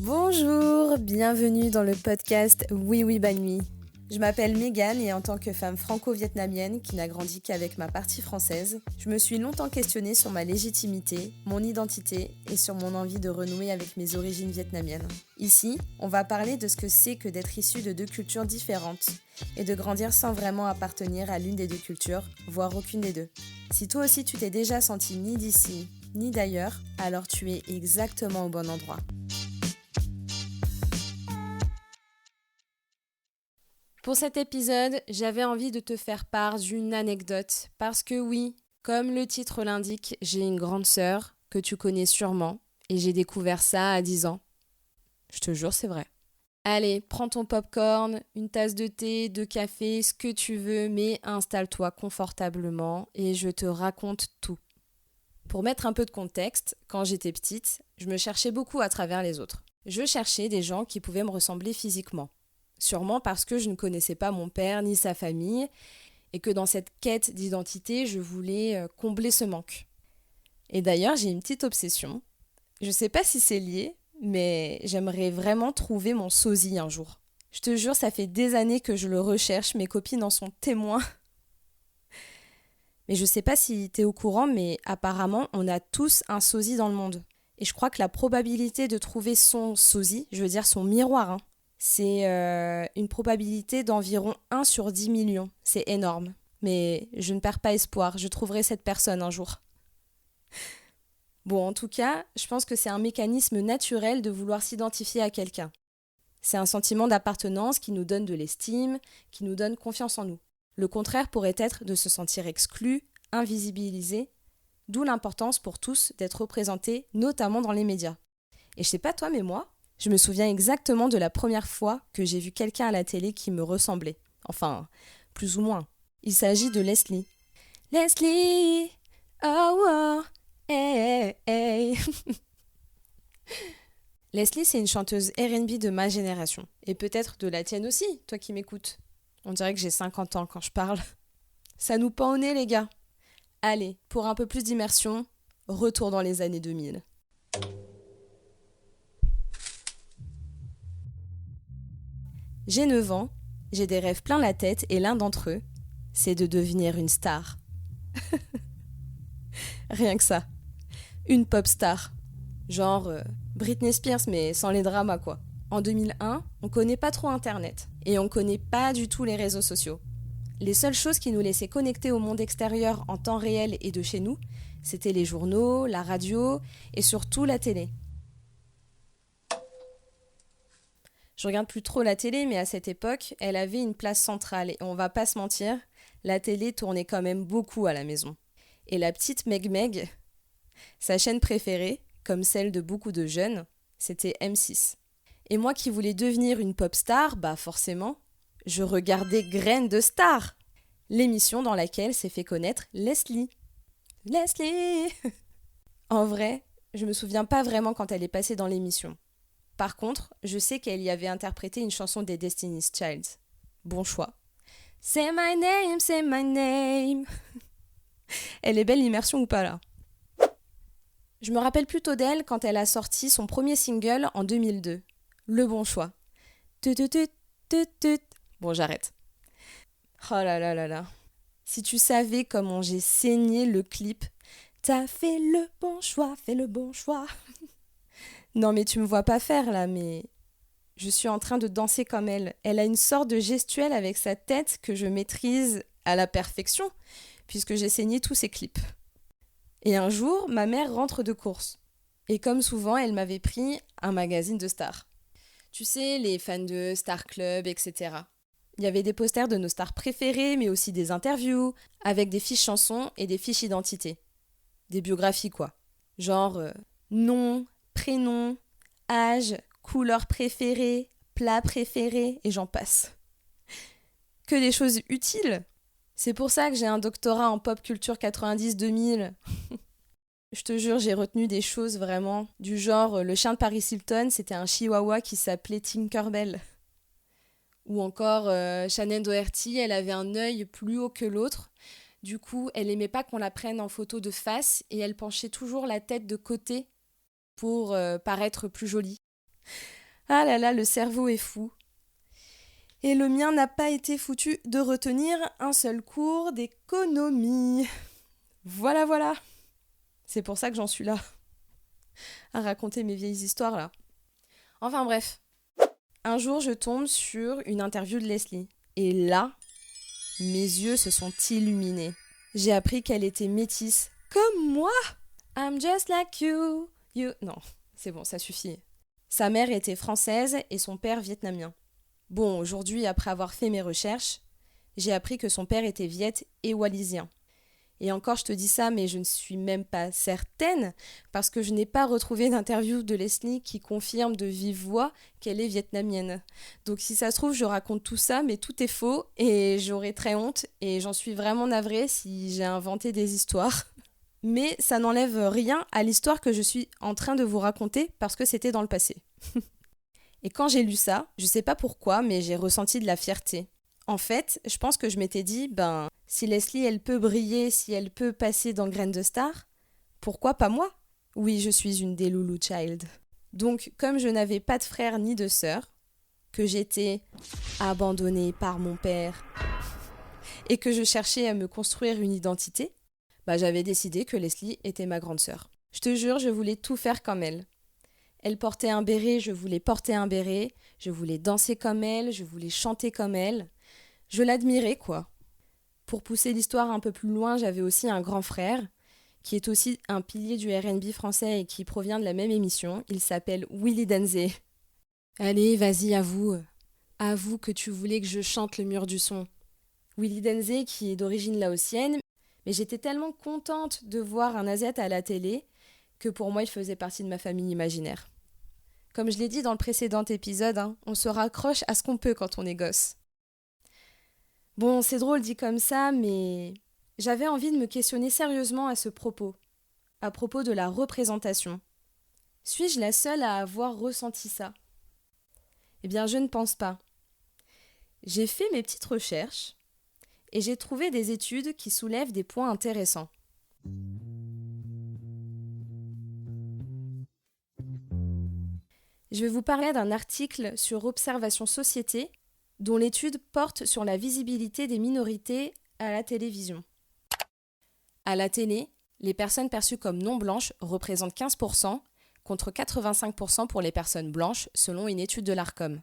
Bonjour, bienvenue dans le podcast Oui Oui Banh Mi. Je m'appelle Mégane et en tant que femme franco-vietnamienne qui n'a grandi qu'avec ma partie française, je me suis longtemps questionnée sur ma légitimité, mon identité et sur mon envie de renouer avec mes origines vietnamiennes. Ici, on va parler de ce que c'est que d'être issu de deux cultures différentes et de grandir sans vraiment appartenir à l'une des deux cultures, voire aucune des deux. Si toi aussi tu t'es déjà senti ni d'ici ni d'ailleurs, alors tu es exactement au bon endroit. Pour cet épisode, j'avais envie de te faire part d'une anecdote, parce que oui, comme le titre l'indique, j'ai une grande sœur que tu connais sûrement, et j'ai découvert ça à 10 ans. Je te jure, c'est vrai. Allez, prends ton popcorn, une tasse de thé, de café, ce que tu veux, mais installe-toi confortablement et je te raconte tout. Pour mettre un peu de contexte, quand j'étais petite, je me cherchais beaucoup à travers les autres. Je cherchais des gens qui pouvaient me ressembler physiquement. Sûrement parce que je ne connaissais pas mon père ni sa famille et que dans cette quête d'identité, je voulais combler ce manque. Et d'ailleurs, j'ai une petite obsession. Je ne sais pas si c'est lié, mais j'aimerais vraiment trouver mon sosie un jour. Je te jure, ça fait des années que je le recherche, mes copines en sont témoins. Mais je ne sais pas si tu es au courant, mais apparemment, on a tous un sosie dans le monde. Et je crois que la probabilité de trouver son sosie, je veux dire son miroir, c'est une probabilité d'environ 1 sur 10 millions. C'est énorme. Mais je ne perds pas espoir, je trouverai cette personne un jour. Bon, en tout cas, je pense que c'est un mécanisme naturel de vouloir s'identifier à quelqu'un. C'est un sentiment d'appartenance qui nous donne de l'estime, qui nous donne confiance en nous. Le contraire pourrait être de se sentir exclu, invisibilisé, d'où l'importance pour tous d'être représentés, notamment dans les médias. Et je sais pas toi, mais moi, je me souviens exactement de la première fois que j'ai vu quelqu'un à la télé qui me ressemblait. Enfin, plus ou moins. Il s'agit de Leslie. Leslie! Oh, oh, hey, hey. Leslie, c'est une chanteuse R&B de ma génération. Et peut-être de la tienne aussi, toi qui m'écoutes. On dirait que j'ai 50 ans quand je parle. Ça nous pend au nez, les gars. Allez, pour un peu plus d'immersion, retour dans les années 2000. J'ai 9 ans, j'ai des rêves plein la tête et l'un d'entre eux, c'est de devenir une star. Rien que ça. Une pop star. Genre Britney Spears mais sans les dramas quoi. En 2001, on connaît pas trop Internet et on connaît pas du tout les réseaux sociaux. Les seules choses qui nous laissaient connecter au monde extérieur en temps réel et de chez nous, c'était les journaux, la radio et surtout la télé. Je regarde plus trop la télé, mais à cette époque, elle avait une place centrale et on va pas se mentir, la télé tournait quand même beaucoup à la maison. Et la petite Meg, sa chaîne préférée, comme celle de beaucoup de jeunes, c'était M6. Et moi qui voulais devenir une pop star, bah forcément, je regardais Graines de Star, l'émission dans laquelle s'est fait connaître Leslie. Leslie! En vrai, je me souviens pas vraiment quand elle est passée dans l'émission. Par contre, je sais qu'elle y avait interprété une chanson des Destiny's Child. Bon choix. Say my name, say my name. Elle est belle l'immersion ou pas là? Je me rappelle plutôt d'elle quand elle a sorti son premier single en 2002. Le bon choix. Tut, tut, tut, tut, tut. Bon, j'arrête. Oh là là là là. Si tu savais comment j'ai saigné le clip. T'as fait le bon choix, fais le bon choix. Non mais tu me vois pas faire là, mais je suis en train de danser comme elle. Elle a une sorte de gestuelle avec sa tête que je maîtrise à la perfection, puisque j'ai saigné tous ses clips. Et un jour, ma mère rentre de course. Et comme souvent, elle m'avait pris un magazine de stars. Tu sais, les fans de Star Club, etc. Il y avait des posters de nos stars préférées, mais aussi des interviews, avec des fiches chansons et des fiches identité. Des biographies, quoi. Genre nom, prénom, âge, couleur préférée, plat préféré, et j'en passe. Que des choses utiles. C'est pour ça que j'ai un doctorat en pop culture 90-2000. Je te jure, j'ai retenu des choses vraiment du genre le chien de Paris Hilton, c'était un chihuahua qui s'appelait Tinkerbell. Ou encore Shannon Doherty, elle avait un œil plus haut que l'autre. Du coup, elle aimait pas qu'on la prenne en photo de face et elle penchait toujours la tête de côté pour paraître plus jolie. Ah là là, le cerveau est fou. Et le mien n'a pas été foutu de retenir un seul cours d'économie. Voilà, voilà. C'est pour ça que j'en suis là, à raconter mes vieilles histoires là. Enfin bref. Un jour, je tombe sur une interview de Leslie. Et là, mes yeux se sont illuminés. J'ai appris qu'elle était métisse, comme moi. I'm just like you. Non, c'est bon, ça suffit. Sa mère était française et son père vietnamien. Bon, aujourd'hui, après avoir fait mes recherches, j'ai appris que son père était viet et wallisien. Et encore, je te dis ça, mais je ne suis même pas certaine, parce que je n'ai pas retrouvé d'interview de Leslie qui confirme de vive voix qu'elle est vietnamienne. Donc si ça se trouve, je raconte tout ça, mais tout est faux, et j'aurais très honte, et j'en suis vraiment navrée si j'ai inventé des histoires. Mais ça n'enlève rien à l'histoire que je suis en train de vous raconter, parce que c'était dans le passé. Et quand j'ai lu ça, je sais pas pourquoi, mais j'ai ressenti de la fierté. En fait, je pense que je m'étais dit, si Leslie, elle peut briller, si elle peut passer dans Graines de Star, pourquoi pas moi? Oui, je suis une Delulu Child. Donc, comme je n'avais pas de frère ni de sœur, que j'étais abandonnée par mon père et que je cherchais à me construire une identité, j'avais décidé que Leslie était ma grande sœur. Je te jure, je voulais tout faire comme elle. Elle portait un béret, je voulais porter un béret, je voulais danser comme elle, je voulais chanter comme elle. Je l'admirais, quoi. Pour pousser l'histoire un peu plus loin, j'avais aussi un grand frère, qui est aussi un pilier du R&B français et qui provient de la même émission. Il s'appelle Willy Denzé. Allez, vas-y, avoue. Avoue que tu voulais que je chante le mur du son. Willy Denzé, qui est d'origine laotienne, mais j'étais tellement contente de voir un Asiate à la télé que pour moi, il faisait partie de ma famille imaginaire. Comme je l'ai dit dans le précédent épisode, on se raccroche à ce qu'on peut quand on est gosse. Bon, c'est drôle dit comme ça, mais j'avais envie de me questionner sérieusement à ce propos de la représentation. Suis-je la seule à avoir ressenti ça? Eh bien, je ne pense pas. J'ai fait mes petites recherches et j'ai trouvé des études qui soulèvent des points intéressants. Je vais vous parler d'un article sur Observation Société dont l'étude porte sur la visibilité des minorités à la télévision. À la télé, les personnes perçues comme non blanches représentent 15% contre 85% pour les personnes blanches selon une étude de l'ARCOM.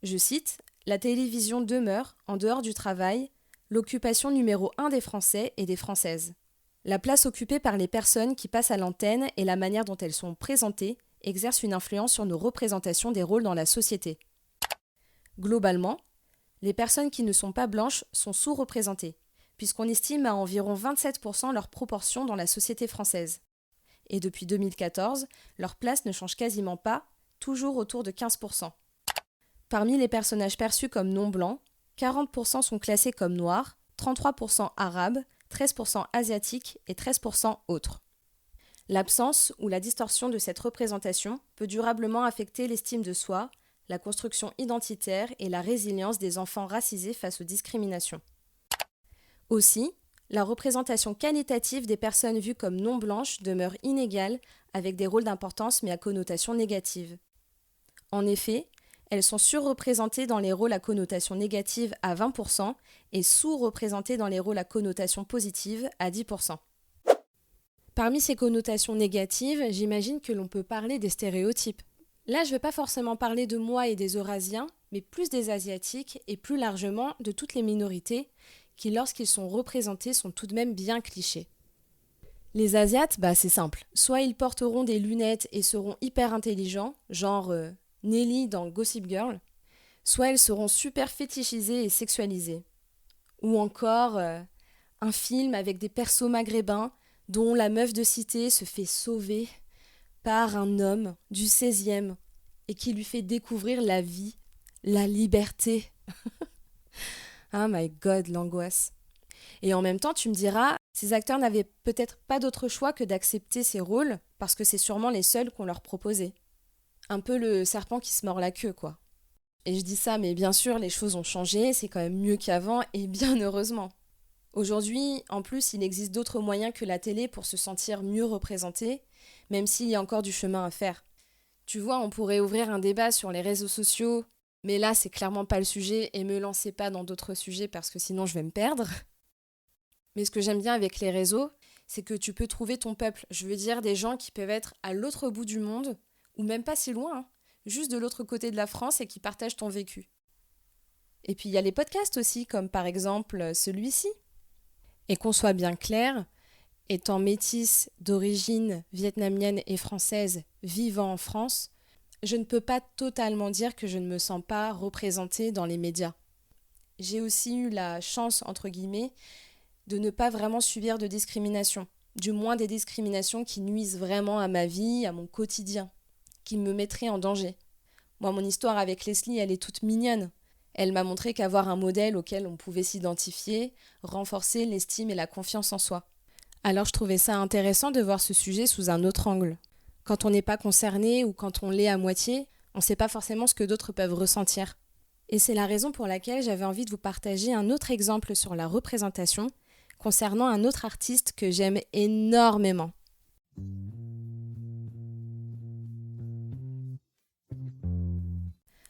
Je cite, « La télévision demeure, en dehors du travail, l'occupation numéro 1 des Français et des Françaises. La place occupée par les personnes qui passent à l'antenne et la manière dont elles sont présentées exercent une influence sur nos représentations des rôles dans la société. Globalement, les personnes qui ne sont pas blanches sont sous-représentées, puisqu'on estime à environ 27% leur proportion dans la société française. Et depuis 2014, leur place ne change quasiment pas, toujours autour de 15%. Parmi les personnages perçus comme non blancs, 40% sont classés comme noirs, 33% arabes, 13% asiatiques et 13% autres. L'absence ou la distorsion de cette représentation peut durablement affecter l'estime de soi, la construction identitaire et la résilience des enfants racisés face aux discriminations. Aussi, la représentation qualitative des personnes vues comme non blanches demeure inégale avec des rôles d'importance mais à connotation négative. En effet, elles sont surreprésentées dans les rôles à connotation négative à 20% et sous-représentées dans les rôles à connotation positive à 10%. Parmi ces connotations négatives, j'imagine que l'on peut parler des stéréotypes. Là, je ne vais pas forcément parler de moi et des Eurasiens, mais plus des Asiatiques et plus largement de toutes les minorités qui, lorsqu'ils sont représentés, sont tout de même bien clichés. Les Asiates, c'est simple. Soit ils porteront des lunettes et seront hyper intelligents, genre Nelly dans Gossip Girl, soit elles seront super fétichisées et sexualisées. Ou encore un film avec des persos maghrébins dont la meuf de cité se fait sauver par un homme du 16e et qui lui fait découvrir la vie, la liberté. Oh my god, l'angoisse. Et en même temps, tu me diras, ces acteurs n'avaient peut-être pas d'autre choix que d'accepter ces rôles parce que c'est sûrement les seuls qu'on leur proposait. Un peu le serpent qui se mord la queue, quoi. Et je dis ça, mais bien sûr, les choses ont changé, c'est quand même mieux qu'avant, et bien heureusement. Aujourd'hui, en plus, il existe d'autres moyens que la télé pour se sentir mieux représenté, même s'il y a encore du chemin à faire. Tu vois, on pourrait ouvrir un débat sur les réseaux sociaux, mais là, c'est clairement pas le sujet et me lancez pas dans d'autres sujets parce que sinon je vais me perdre. Mais ce que j'aime bien avec les réseaux, c'est que tu peux trouver ton peuple. Je veux dire des gens qui peuvent être à l'autre bout du monde, ou même pas si loin, hein, juste de l'autre côté de la France et qui partagent ton vécu. Et puis il y a les podcasts aussi, comme par exemple celui-ci. Et qu'on soit bien clair, étant métisse d'origine vietnamienne et française vivant en France, je ne peux pas totalement dire que je ne me sens pas représentée dans les médias. J'ai aussi eu la chance, entre guillemets, de ne pas vraiment subir de discrimination, du moins des discriminations qui nuisent vraiment à ma vie, à mon quotidien, qui me mettraient en danger. Moi, mon histoire avec Leslie, elle est toute mignonne. Elle m'a montré qu'avoir un modèle auquel on pouvait s'identifier renforçait l'estime et la confiance en soi. Alors je trouvais ça intéressant de voir ce sujet sous un autre angle. Quand on n'est pas concerné ou quand on l'est à moitié, on ne sait pas forcément ce que d'autres peuvent ressentir. Et c'est la raison pour laquelle j'avais envie de vous partager un autre exemple sur la représentation concernant un autre artiste que j'aime énormément.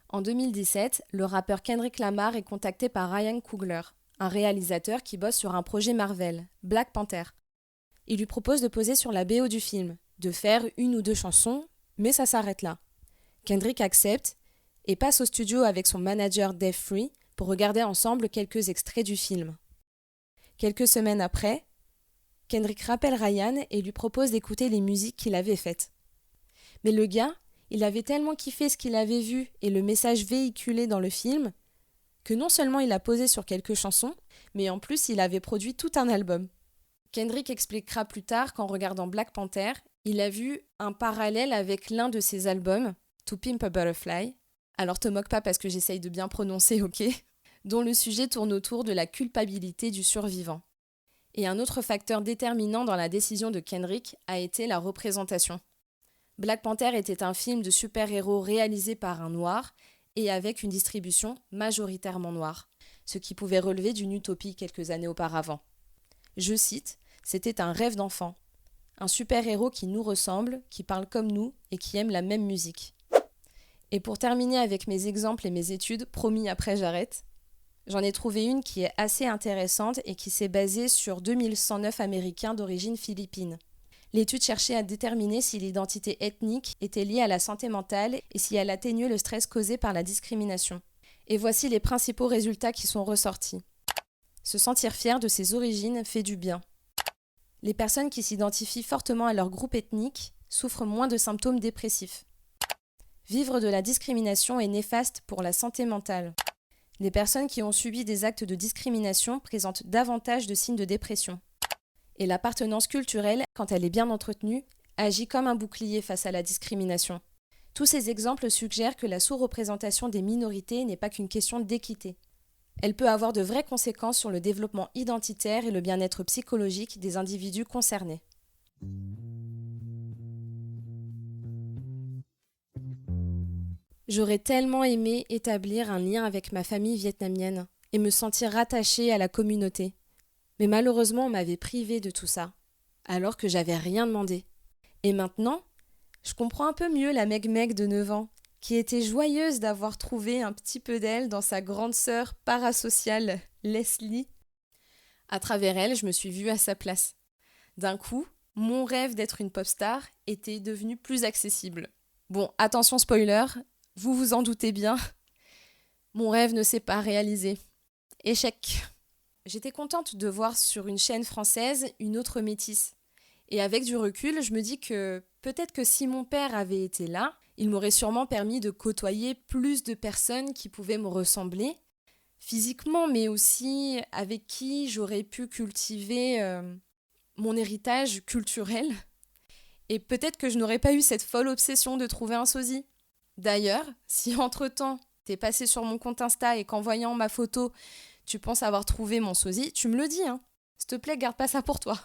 En 2017, le rappeur Kendrick Lamar est contacté par Ryan Coogler, un réalisateur qui bosse sur un projet Marvel, Black Panther. Il lui propose de poser sur la BO du film, de faire 1 ou 2 chansons, mais ça s'arrête là. Kendrick accepte et passe au studio avec son manager Dave Free pour regarder ensemble quelques extraits du film. Quelques semaines après, Kendrick rappelle Ryan et lui propose d'écouter les musiques qu'il avait faites. Mais le gars, il avait tellement kiffé ce qu'il avait vu et le message véhiculé dans le film que non seulement il a posé sur quelques chansons, mais en plus il avait produit tout un album. Kendrick expliquera plus tard qu'en regardant Black Panther, il a vu un parallèle avec l'un de ses albums, To Pimp a Butterfly, alors te moque pas parce que j'essaye de bien prononcer, ok, dont le sujet tourne autour de la culpabilité du survivant. Et un autre facteur déterminant dans la décision de Kendrick a été la représentation. Black Panther était un film de super-héros réalisé par un noir et avec une distribution majoritairement noire, ce qui pouvait relever d'une utopie quelques années auparavant. Je cite, « C'était un rêve d'enfant. Un super-héros qui nous ressemble, qui parle comme nous et qui aime la même musique. » Et pour terminer avec mes exemples et mes études, promis après j'arrête, j'en ai trouvé une qui est assez intéressante et qui s'est basée sur 2109 Américains d'origine philippine. L'étude cherchait à déterminer si l'identité ethnique était liée à la santé mentale et si elle atténuait le stress causé par la discrimination. Et voici les principaux résultats qui sont ressortis. Se sentir fier de ses origines fait du bien. Les personnes qui s'identifient fortement à leur groupe ethnique souffrent moins de symptômes dépressifs. Vivre de la discrimination est néfaste pour la santé mentale. Les personnes qui ont subi des actes de discrimination présentent davantage de signes de dépression. Et l'appartenance culturelle, quand elle est bien entretenue, agit comme un bouclier face à la discrimination. Tous ces exemples suggèrent que la sous-représentation des minorités n'est pas qu'une question d'équité. Elle peut avoir de vraies conséquences sur le développement identitaire et le bien-être psychologique des individus concernés. J'aurais tellement aimé établir un lien avec ma famille vietnamienne et me sentir rattachée à la communauté. Mais malheureusement, on m'avait privée de tout ça, alors que j'avais rien demandé. Et maintenant, je comprends un peu mieux la Meg de 9 ans, qui était joyeuse d'avoir trouvé un petit peu d'elle dans sa grande sœur parasociale, Leslie. À travers elle, je me suis vue à sa place. D'un coup, mon rêve d'être une pop star était devenu plus accessible. Bon, attention spoiler, vous vous en doutez bien, mon rêve ne s'est pas réalisé. Échec. J'étais contente de voir sur une chaîne française une autre métisse. Et avec du recul, je me dis que peut-être que si mon père avait été là, il m'aurait sûrement permis de côtoyer plus de personnes qui pouvaient me ressembler, physiquement, mais aussi avec qui j'aurais pu cultiver mon héritage culturel. Et peut-être que je n'aurais pas eu cette folle obsession de trouver un sosie. D'ailleurs, si entre-temps, t'es passé sur mon compte Insta et qu'en voyant ma photo, tu penses avoir trouvé mon sosie, tu me le dis, hein. S'il te plaît, garde pas ça pour toi.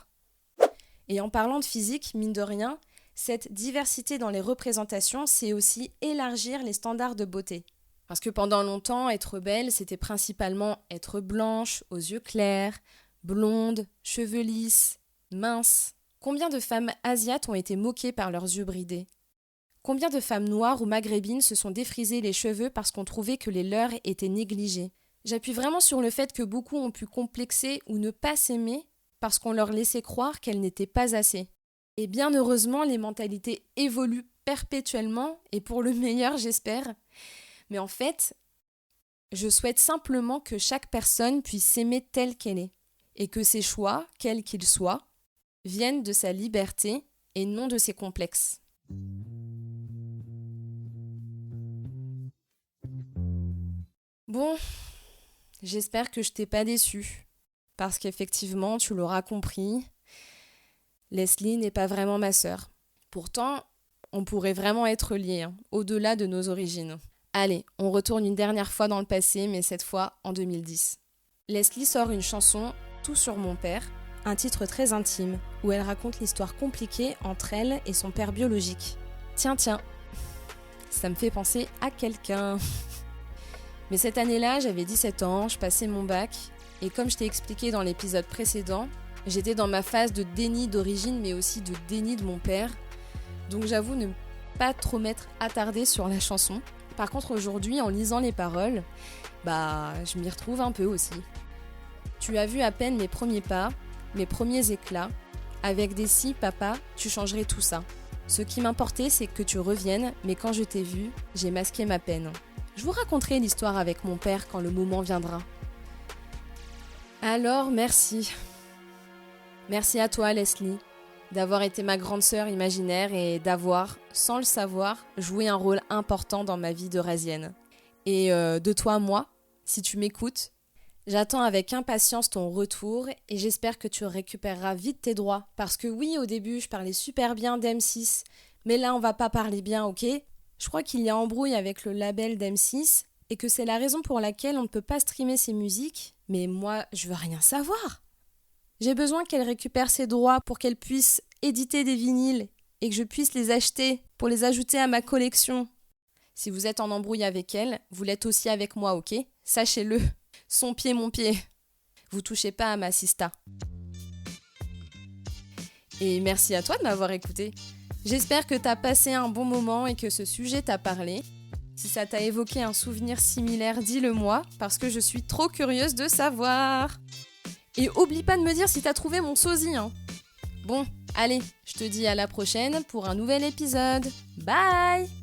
Et en parlant de physique, mine de rien, cette diversité dans les représentations, c'est aussi élargir les standards de beauté. Parce que pendant longtemps, être belle, c'était principalement être blanche, aux yeux clairs, blonde, cheveux lisses, mince. Combien de femmes asiates ont été moquées par leurs yeux bridés ? Combien de femmes noires ou maghrébines se sont défrisées les cheveux parce qu'on trouvait que les leurs étaient négligés? J'appuie vraiment sur le fait que beaucoup ont pu complexer ou ne pas s'aimer parce qu'on leur laissait croire qu'elles n'étaient pas assez. Et bien heureusement, les mentalités évoluent perpétuellement, et pour le meilleur, j'espère. Mais en fait, je souhaite simplement que chaque personne puisse s'aimer telle qu'elle est, et que ses choix, quels qu'ils soient, viennent de sa liberté et non de ses complexes. Bon, j'espère que je t'ai pas déçue, parce qu'effectivement, tu l'auras compris, Leslie n'est pas vraiment ma sœur. Pourtant, on pourrait vraiment être liés, au-delà de nos origines. Allez, on retourne une dernière fois dans le passé, mais cette fois en 2010. Leslie sort une chanson, Tout sur mon père, un titre très intime, où elle raconte l'histoire compliquée entre elle et son père biologique. Tiens, ça me fait penser à quelqu'un. Mais cette année-là, j'avais 17 ans, je passais mon bac, et comme je t'ai expliqué dans l'épisode précédent, j'étais dans ma phase de déni d'origine, mais aussi de déni de mon père, donc j'avoue ne pas trop m'être attardée sur la chanson. Par contre, aujourd'hui, en lisant les paroles, je m'y retrouve un peu aussi. Tu as vu à peine mes premiers pas, mes premiers éclats. Avec des si, papa, tu changerais tout ça. Ce qui m'importait, c'est que tu reviennes, mais quand je t'ai vu, j'ai masqué ma peine. Je vous raconterai l'histoire avec mon père quand le moment viendra. Alors, merci. Merci à toi, Leslie, d'avoir été ma grande sœur imaginaire et d'avoir, sans le savoir, joué un rôle important dans ma vie d'eurasienne. Et de toi, moi, si tu m'écoutes, j'attends avec impatience ton retour et j'espère que tu récupéreras vite tes droits. Parce que oui, au début, je parlais super bien d'M6, mais là, on va pas parler bien, ok ? Je crois qu'il y a embrouille avec le label d'M6 et que c'est la raison pour laquelle on ne peut pas streamer ses musiques, mais moi, je veux rien savoir. J'ai besoin qu'elle récupère ses droits pour qu'elle puisse éditer des vinyles et que je puisse les acheter pour les ajouter à ma collection. Si vous êtes en embrouille avec elle, vous l'êtes aussi avec moi, ok ? Sachez-le. Son pied, mon pied. Vous touchez pas à ma sista. Et merci à toi de m'avoir écouté. J'espère que t'as passé un bon moment et que ce sujet t'a parlé. Si ça t'a évoqué un souvenir similaire, dis-le-moi, parce que je suis trop curieuse de savoir. Et oublie pas de me dire si t'as trouvé mon sosie, Bon, allez, je te dis à la prochaine pour un nouvel épisode. Bye!